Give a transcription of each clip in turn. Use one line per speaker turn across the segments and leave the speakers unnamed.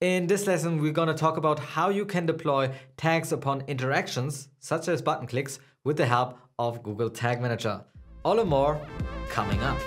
In this lesson, we're going to talk about how you can deploy tags upon interactions, such as button clicks, with the help of Google Tag Manager. All and more coming up.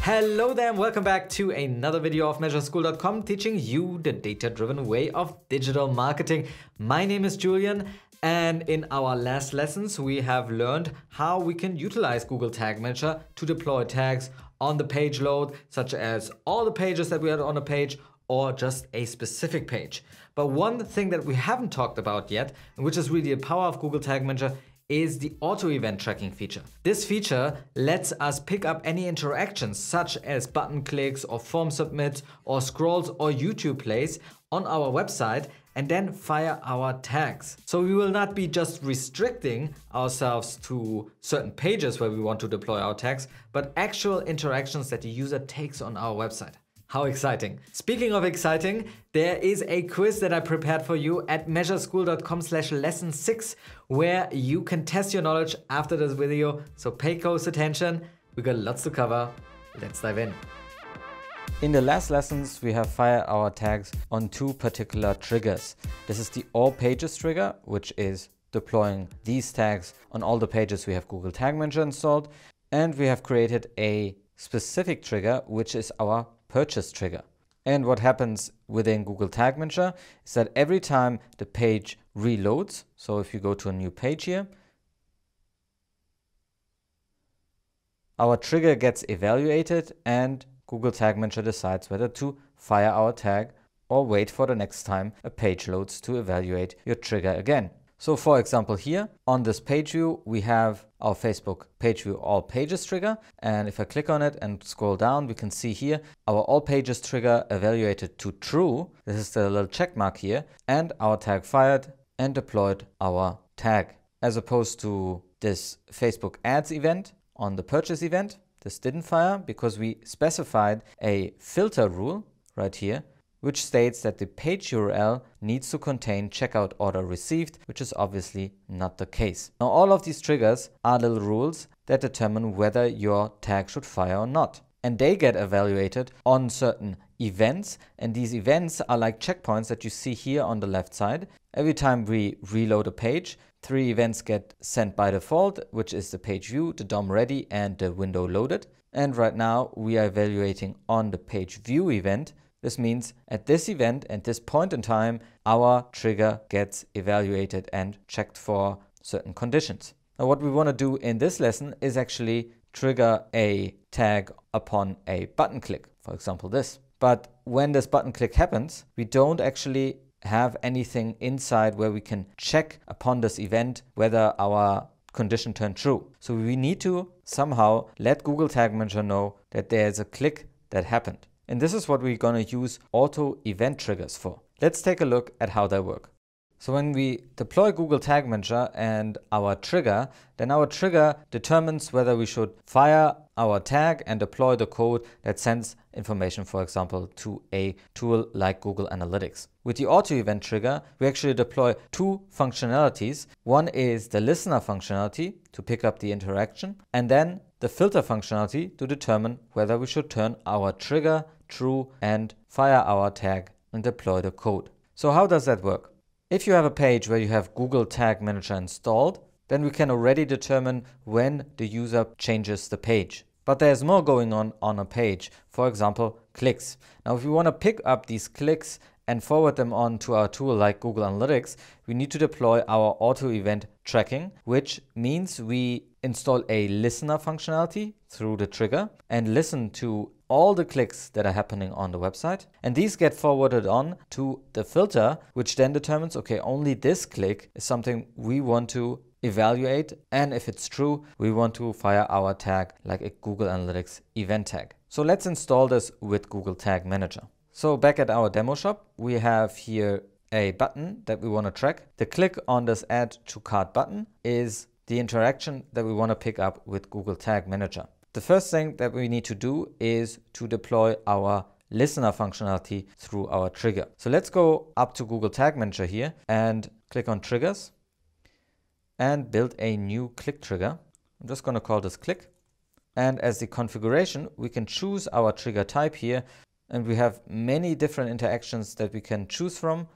Hello there and welcome back to another video of measureschool.com, teaching you the data-driven way of digital marketing. My name is Julian, and in our last lessons we have learned how we can utilize Google Tag Manager to deploy tags on the page load, such as all the pages that we had on a page or just a specific page. But one thing that we haven't talked about yet, and which is really the power of Google Tag Manager, is the auto event tracking feature. This feature lets us pick up any interactions such as button clicks or form submits or scrolls or YouTube plays on our website and then fire our tags. So we will not be just restricting ourselves to certain pages where we want to deploy our tags, but actual interactions that the user takes on our website. How exciting. Speaking of exciting, there is a quiz that I prepared for you at measureschool.com/lesson 6, where you can test your knowledge after this video. So pay close attention. We got lots to cover. Let's dive in. In the last lessons, we have fired our tags on two particular triggers. This is the all pages trigger, which is deploying these tags on all the pages we have Google Tag Manager installed. And we have created a specific trigger, which is our purchase trigger. And what happens within Google Tag Manager is that every time the page reloads, so if you go to a new page here, our trigger gets evaluated and Google Tag Manager decides whether to fire our tag or wait for the next time a page loads to evaluate your trigger again. So for example, here on this page view, we have our Facebook page view all pages trigger. And if I click on it and scroll down, we can see here our all pages trigger evaluated to true. This is the little check mark here, and our tag fired and deployed our tag. As opposed to this Facebook ads event on the purchase event, this didn't fire because we specified a filter rule right here, which states that the page URL needs to contain checkout order received, which is obviously not the case. Now, all of these triggers are little rules that determine whether your tag should fire or not. And they get evaluated on certain events. And these events are like checkpoints that you see here on the left side. Every time we reload a page, 3 events get sent by default, which is the page view, the DOM ready, and the window loaded. And right now we are evaluating on the page view event. This means at this event, at this point in time, our trigger gets evaluated and checked for certain conditions. Now, what we want to do in this lesson is actually trigger a tag upon a button click, for example, this. But when this button click happens, we don't actually have anything inside where we can check upon this event whether our condition turned true. So we need to somehow let Google Tag Manager know that there's a click that happened. And this is what we're going to use auto event triggers for. Let's take a look at how they work. So when we deploy Google Tag Manager and our trigger, then our trigger determines whether we should fire our tag and deploy the code that sends information, for example, to a tool like Google Analytics. With the auto event trigger, we actually deploy 2 functionalities. One is the listener functionality to pick up the interaction, and then the filter functionality to determine whether we should turn our trigger true and fire our tag and deploy the code. So how does that work? If you have a page where you have Google Tag Manager installed, then we can already determine when the user changes the page. But there's more going on a page, for example, clicks. Now, if we want to pick up these clicks and forward them on to our tool like Google Analytics, we need to deploy our auto event tracking, which means we install a listener functionality through the trigger and listen to all the clicks that are happening on the website. And these get forwarded on to the filter, which then determines, okay, only this click is something we want to evaluate. And if it's true, we want to fire our tag like a Google Analytics event tag. So let's install this with Google Tag Manager. So back at our demo shop, we have here a button that we want to track. The click on this add to cart button is the interaction that we want to pick up with Google Tag Manager. The first thing that we need to do is to deploy our listener functionality through our trigger. So let's go up to Google Tag Manager here and click on triggers and build a new click trigger. I'm just going to call this click. And as the configuration, we can choose our trigger type here. And we have many different interactions that we can choose from.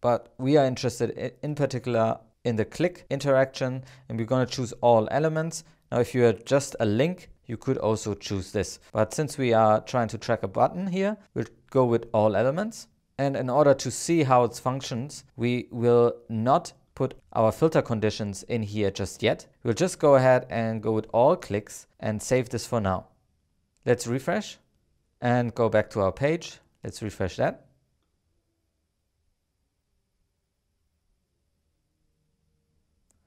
But we are interested in particular in the click interaction. And we're going to choose all elements. Now, if you are just a link, you could also choose this. But since we are trying to track a button here, we'll go with all elements. And in order to see how it functions, we will not put our filter conditions in here just yet. We'll just go ahead and go with all clicks and save this for now. Let's refresh and go back to our page. Let's refresh that.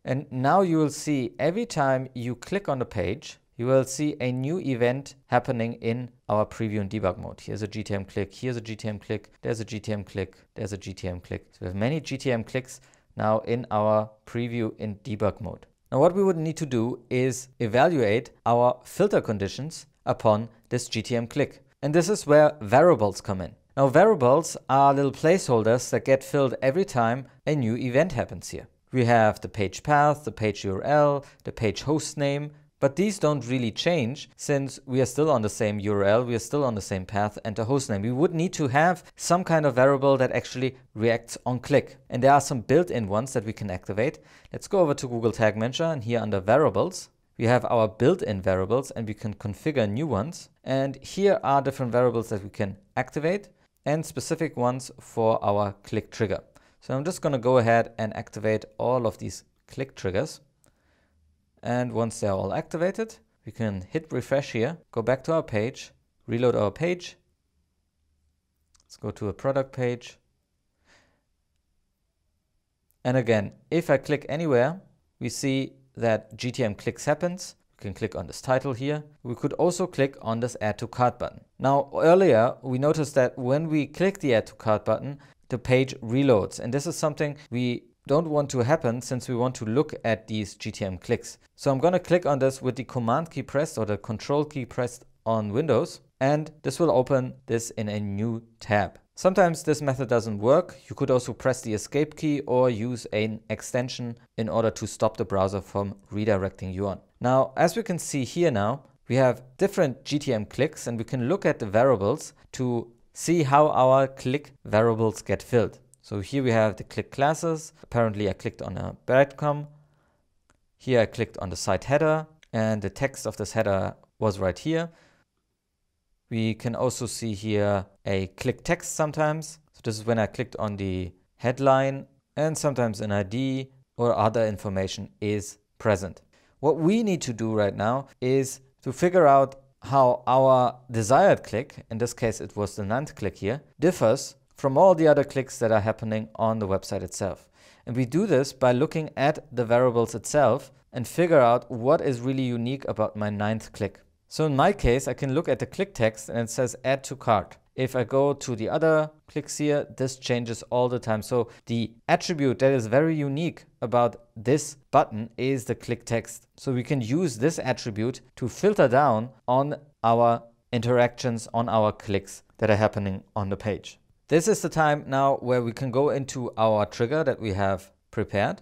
And now you will see every time you click on the page, you will see a new event happening in our preview and debug mode. Here's a GTM click, here's a GTM click, there's a GTM click, there's a GTM click. So we have many GTM clicks now in our preview and debug mode. Now what we would need to do is evaluate our filter conditions upon this GTM click. And this is where variables come in. Now variables are little placeholders that get filled every time a new event happens here. We have the page path, the page URL, the page host name, but these don't really change since we are still on the same URL, we are still on the same path and the host name. We would need to have some kind of variable that actually reacts on click. And there are some built-in ones that we can activate. Let's go over to Google Tag Manager, and here under variables, we have our built-in variables and we can configure new ones. And here are different variables that we can activate and specific ones for our click trigger. So I'm just going to go ahead and activate all of these click triggers. And once they're all activated, we can hit refresh here, go back to our page, reload our page. Let's go to a product page. And again, if I click anywhere, we see that GTM clicks happens. We can click on this title here. We could also click on this add to cart button. Now earlier, we noticed that when we click the add to cart button, the page reloads. And this is something we don't want to happen since we want to look at these GTM clicks. So I'm going to click on this with the command key pressed or the control key pressed on Windows, and this will open this in a new tab. Sometimes this method doesn't work. You could also press the escape key or use an extension in order to stop the browser from redirecting you on. Now, as we can see here now, we have different GTM clicks and we can look at the variables to see how our click variables get filled. So here we have the click classes. Apparently I clicked on a breadcrumb. Here I clicked on the site header and the text of this header was right here. We can also see here a click text sometimes. So this is when I clicked on the headline, and sometimes an ID or other information is present. What we need to do right now is to figure out how our desired click, in this case it was the 9th click here, differs from all the other clicks that are happening on the website itself. And we do this by looking at the variables itself and figure out what is really unique about my 9th click. So in my case, I can look at the click text and it says add to cart. If I go to the other clicks here, this changes all the time. So the attribute that is very unique about this button is the click text. So we can use this attribute to filter down on our interactions, on our clicks that are happening on the page. This is the time now where we can go into our trigger that we have prepared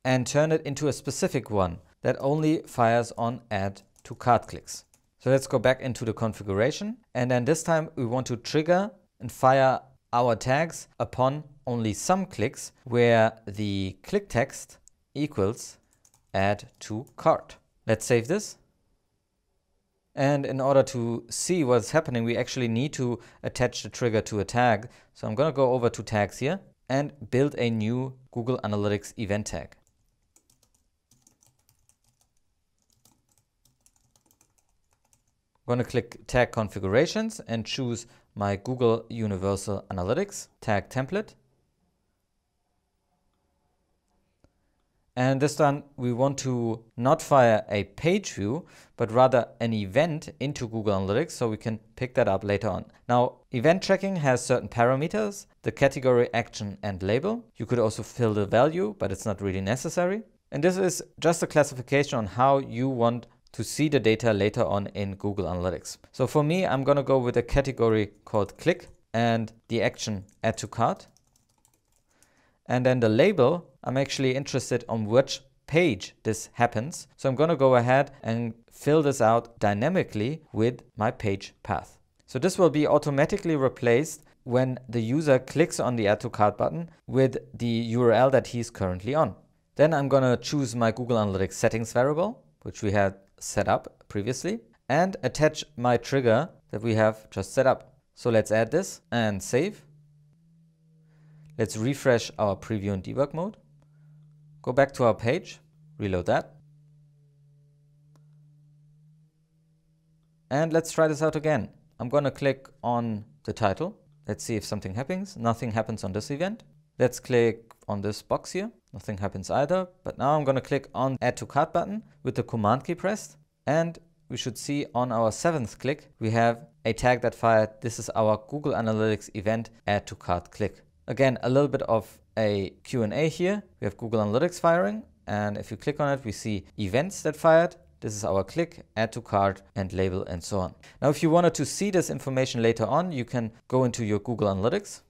and turn it into a specific one that only fires on add to cart clicks. So let's go back into the configuration, and then this time we want to trigger and fire our tags upon only some clicks where the click text equals add to cart. Let's save this. And in order to see what's happening, we actually need to attach the trigger to a tag. So I'm going to go over to tags here and build a new Google Analytics event tag. I'm going to click Tag Configurations and choose my Google Universal Analytics tag template. And this time we want to not fire a page view, but rather an event into Google Analytics, so we can pick that up later on. Now, event tracking has certain parameters, the category, action, and label. You could also fill the value, but it's not really necessary. And this is just a classification on how you want to see the data later on in Google Analytics. So for me, I'm going to go with a category called click and the action add to cart. And then the label, I'm actually interested on which page this happens. So I'm going to go ahead and fill this out dynamically with my page path. So this will be automatically replaced when the user clicks on the Add to Cart button with the URL that he's currently on. Then I'm going to choose my Google Analytics settings variable, which we had set up previously, and attach my trigger that we have just set up. So let's add this and save. Let's refresh our preview and debug mode. Go back to our page, reload that. And let's try this out again. I'm going to click on the title. Let's see if something happens. Nothing happens on this event. Let's click on this box here. Nothing happens either. But now I'm going to click on Add to Cart button with the Command key pressed. And we should see on our 7th click, we have a tag that fired. This is our Google Analytics event Add to Cart click. Again, a little bit of a Q&A here. We have Google Analytics firing. And if you click on it, we see events that fired. This is our click, add to cart, and label, and so on. Now, if you wanted to see this information later on, you can go into your Google Analytics.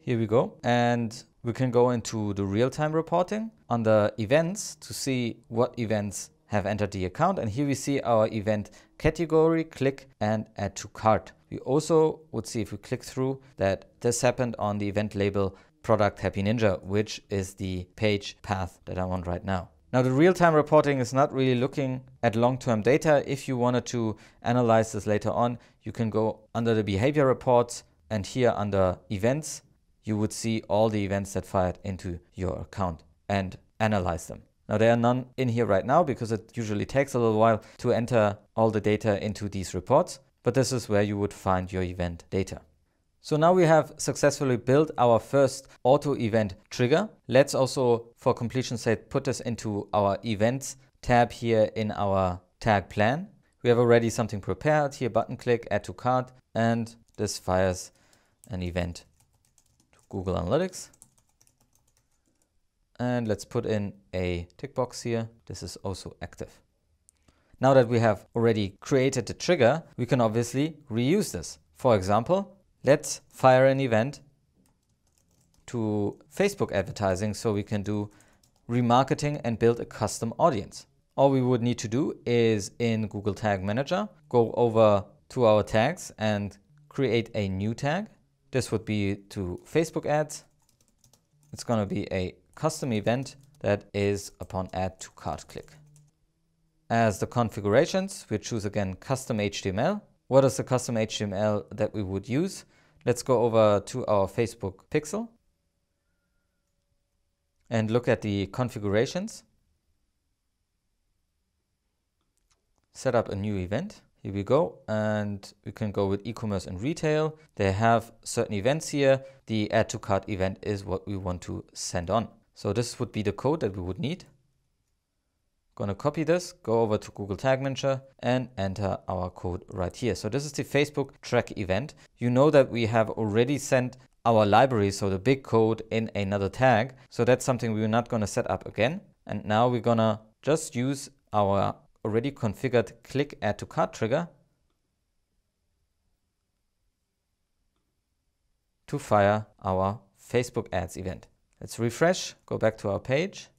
Here we go. And we can go into the real-time reporting under events to see what events have entered the account. And here we see our event category, click, and add to cart. We also would see if we click through that this happened on the event label product Happy Ninja, which is the page path that I'm on right now. Now, the real-time reporting is not really looking at long-term data. If you wanted to analyze this later on, you can go under the behavior reports, and here under events, you would see all the events that fired into your account and analyze them. Now, there are none in here right now because it usually takes a little while to enter all the data into these reports, but this is where you would find your event data. So now we have successfully built our first auto event trigger. Let's also, for completion's sake, put this into our events tab here in our tag plan. We have already something prepared here, button click, add to cart, and this fires an event to Google Analytics. And let's put in a tick box here. This is also active. Now that we have already created the trigger, we can obviously reuse this. For example, let's fire an event to Facebook advertising so we can do remarketing and build a custom audience. All we would need to do is in Google Tag Manager, go over to our tags and create a new tag. This would be to Facebook ads. It's going to be a custom event that is upon add to cart click. As the configurations, we choose again custom HTML. What is the custom HTML that we would use? Let's go over to our Facebook pixel and look at the configurations. Set up a new event. Here we go. And we can go with e-commerce and retail. They have certain events here. The add to cart event is what we want to send on. So this would be the code that we would need. Going to copy this, go over to Google Tag Manager and enter our code right here. So this is the Facebook track event. You know that we have already sent our library, so the big code, in another tag. So that's something we're not going to set up again. And now we're going to just use our already configured click add to cart trigger to fire our Facebook ads event. Let's refresh, go back to our page.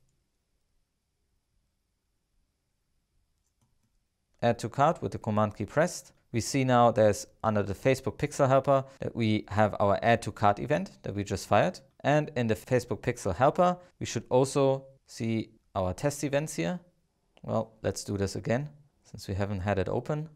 Add to cart with the command key pressed. We see now there's under the Facebook pixel helper that we have our add to cart event that we just fired. And in the Facebook pixel helper, we should also see our test events here. Well, let's do this again since we haven't had it open.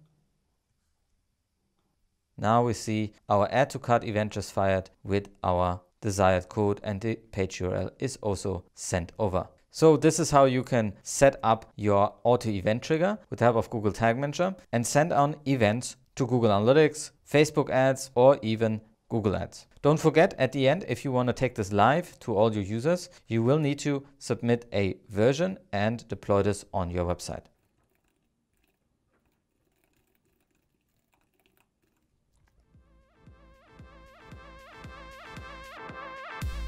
Now we see our add to cart event just fired with our desired code, and the page URL is also sent over. So this is how you can set up your auto event trigger with the help of Google Tag Manager and send on events to Google Analytics, Facebook ads, or even Google Ads. Don't forget, at the end, if you want to take this live to all your users, you will need to submit a version and deploy this on your website.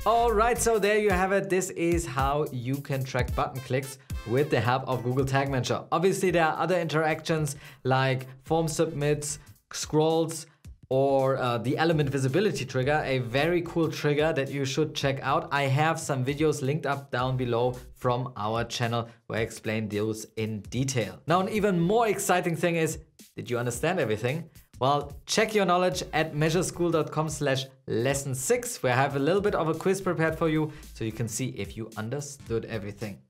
Alright, so there you have it. This is how you can track button clicks with the help of Google Tag Manager. Obviously, there are other interactions like form submits, scrolls, or the element visibility trigger, a very cool trigger that you should check out. I have some videos linked up down below from our channel where I explain those in detail. Now, an even more exciting thing is, did you understand everything? Well, check your knowledge at measureschool.com/lesson6, where I have a little bit of a quiz prepared for you so you can see if you understood everything.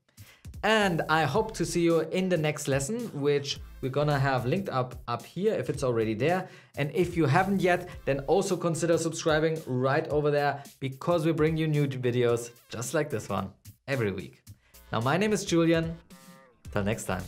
And I hope to see you in the next lesson, which we're gonna have linked up here if it's already there. And if you haven't yet, then also consider subscribing right over there, because we bring you new videos just like this one every week. Now, my name is Julian. Till next time.